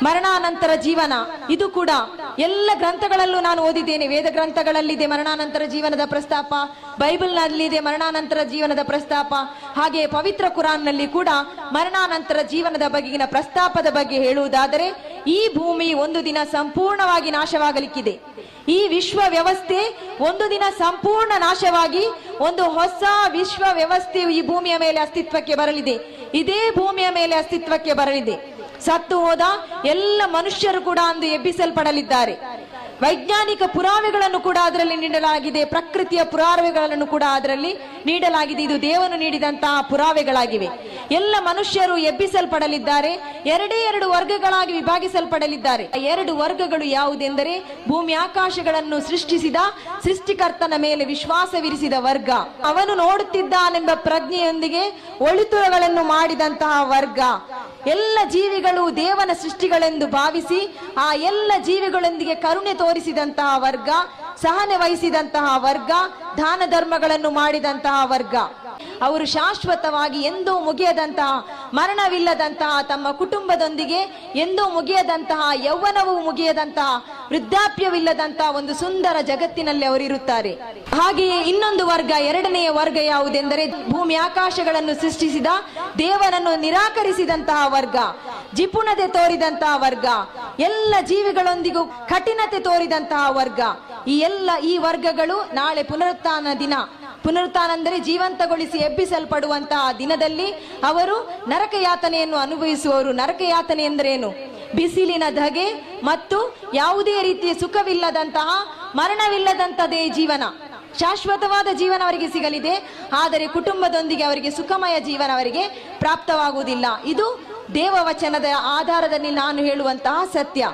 ಮರಣಾನಂತರ ಜೀವನ ಇದು ಕೂಡ ಎಲ್ಲ ಗ್ರಂಥಗಳಲ್ಲೂ ನಾನು ಓದಿದ್ದೇನೆ. ವೇದ ಗ್ರಂಥಗಳಲ್ಲಿದೆ ಮರಣಾನಂತರ ಜೀವನದ ಪ್ರಸ್ತಾಪ, ಬೈಬಲ್ನಲ್ಲಿದೆ ಮರಣಾನಂತರ ಜೀವನದ ಪ್ರಸ್ತಾಪ, ಹಾಗೆ ಪವಿತ್ರ ಕುರಾನ್ನಲ್ಲಿ ಕೂಡ ಮರಣಾನಂತರ ಜೀವನದ ಬಗೆಗಿನ ಪ್ರಸ್ತಾಪದ ಬಗ್ಗೆ ಹೇಳುವುದಾದರೆ ಈ ಭೂಮಿ ಒಂದು ದಿನ ಸಂಪೂರ್ಣವಾಗಿ ನಾಶವಾಗಲಿಕ್ಕಿದೆ. ಈ ವಿಶ್ವ ವ್ಯವಸ್ಥೆ ಒಂದು ದಿನ ಸಂಪೂರ್ಣ ನಾಶವಾಗಿ ಒಂದು ಹೊಸ ವಿಶ್ವ ವ್ಯವಸ್ಥೆಯು ಈ ಭೂಮಿಯ ಮೇಲೆ ಅಸ್ತಿತ್ವಕ್ಕೆ ಬರಲಿದೆ. ಇದೇ ಭೂಮಿಯ ಮೇಲೆ ಅಸ್ತಿತ್ವಕ್ಕೆ ಬರಲಿದೆ. ಸತ್ತು ಹೋದ ಎಲ್ಲ ಮನುಷ್ಯರು ಕೂಡ ಅಂದು ಎಬ್ಬಿಸಲ್ಪಡಲಿದ್ದಾರೆ. ವೈಜ್ಞಾನಿಕ ಪುರಾವೆಗಳನ್ನು ಕೂಡ ಅದರಲ್ಲಿ ನೀಡಲಾಗಿದೆ, ಪ್ರಕೃತಿಯ ಪುರಾವೆಗಳನ್ನು ಕೂಡ ಅದರಲ್ಲಿ ನೀಡಲಾಗಿದೆ. ಇದು ದೇವನು ನೀಡಿದಂತಹ ಪುರಾವೆಗಳಾಗಿವೆ. ಎಲ್ಲ ಮನುಷ್ಯರು ಎಬ್ಬಿಸಲ್ಪಡಲಿದ್ದಾರೆ. ಎರಡೇ ಎರಡು ವರ್ಗಗಳಾಗಿ ವಿಭಾಗಿಸಲ್ಪಡಲಿದ್ದಾರೆ. ಎರಡು ವರ್ಗಗಳು ಯಾವುದೆಂದರೆ ಭೂಮಿ ಆಕಾಶಗಳನ್ನು ಸೃಷ್ಟಿಸಿದ ಸೃಷ್ಟಿಕರ್ತನ ಮೇಲೆ ವಿಶ್ವಾಸವಿರಿಸಿದ ವರ್ಗ, ಅವನು ನೋಡುತ್ತಿದ್ದಾನೆಂಬ ಪ್ರಜ್ಞೆಯೊಂದಿಗೆ ಒಳಿತುಗಳನ್ನು ಮಾಡಿದಂತಹ ವರ್ಗ, ಎಲ್ಲ ಜೀವಿಗಳು ದೇವನ ಸೃಷ್ಟಿಗಳೆಂದು ಭಾವಿಸಿ ಆ ಎಲ್ಲ ಜೀವಿಗಳೊಂದಿಗೆ ಕರುಣೆ ತೋರಿಸಿದಂತಹ ವರ್ಗ, ಸಹನೆ ವಹಿಸಿದಂತಹ ವರ್ಗ, ದಾನ ಧರ್ಮಗಳನ್ನು ಮಾಡಿದಂತಹ ವರ್ಗ. ಅವರು ಶಾಶ್ವತವಾಗಿ ಎಂದೂ ಮುಗಿಯದಂತಹ, ಮರಣವಿಲ್ಲದಂತಹ ತಮ್ಮ ಕುಟುಂಬದೊಂದಿಗೆ ಎಂದೂ ಮುಗಿಯದಂತಹ, ಯೌವನವೂ ಮುಗಿಯದಂತಹ, ವೃದ್ಧಾಪ್ಯವಿಲ್ಲದಂತಹ ಒಂದು ಸುಂದರ ಜಗತ್ತಿನಲ್ಲಿ ಅವರಿರುತ್ತಾರೆ. ಹಾಗೆಯೇ ಇನ್ನೊಂದು ವರ್ಗ, ಎರಡನೆಯ ವರ್ಗ ಯಾವುದೆಂದರೆ ಭೂಮಿ ಆಕಾಶಗಳನ್ನು ಸೃಷ್ಟಿಸಿದ ದೇವನನ್ನು ನಿರಾಕರಿಸಿದಂತಹ ವರ್ಗ, ಜಿಪುಣತೆ ತೋರಿದಂತಹ ವರ್ಗ, ಎಲ್ಲ ಜೀವಿಗಳೊಂದಿಗೂ ಕಠಿಣತೆ ತೋರಿದಂತಹ ವರ್ಗ. ಈ ವರ್ಗಗಳು ನಾಳೆ ಪುನರುತ್ಥಾನ ದಿನ, ಪುನರುತ್ಥಾನ ಅಂದರೆ ಜೀವಂತಗೊಳಿಸಿ ಎಬ್ಬಿಸಲ್ಪಡುವಂತಹ ದಿನದಲ್ಲಿ ಅವರು ನರಕ ಯಾತನೆಯನ್ನು ಅನುಭವಿಸುವವರು. ನರಕ ಯಾತನೆ ಎಂದರೇನು? ಬಿಸಿಲಿನ ಧಗೆ ಮತ್ತು ಯಾವುದೇ ರೀತಿಯ ಸುಖವಿಲ್ಲದಂತಹ, ಮರಣವಿಲ್ಲದಂತದೇ ಜೀವನ. ಶಾಶ್ವತವಾದ ಜೀವನ ಅವರಿಗೆ ಸಿಗಲಿದೆ, ಆದರೆ ಕುಟುಂಬದೊಂದಿಗೆ ಅವರಿಗೆ ಸುಖಮಯ ಜೀವನ ಅವರಿಗೆ ಪ್ರಾಪ್ತವಾಗುವುದಿಲ್ಲ. ಇದು ದೇವವಚನದ ಆಧಾರದಲ್ಲಿ ನಾನು ಹೇಳುವಂತಹ ಸತ್ಯ.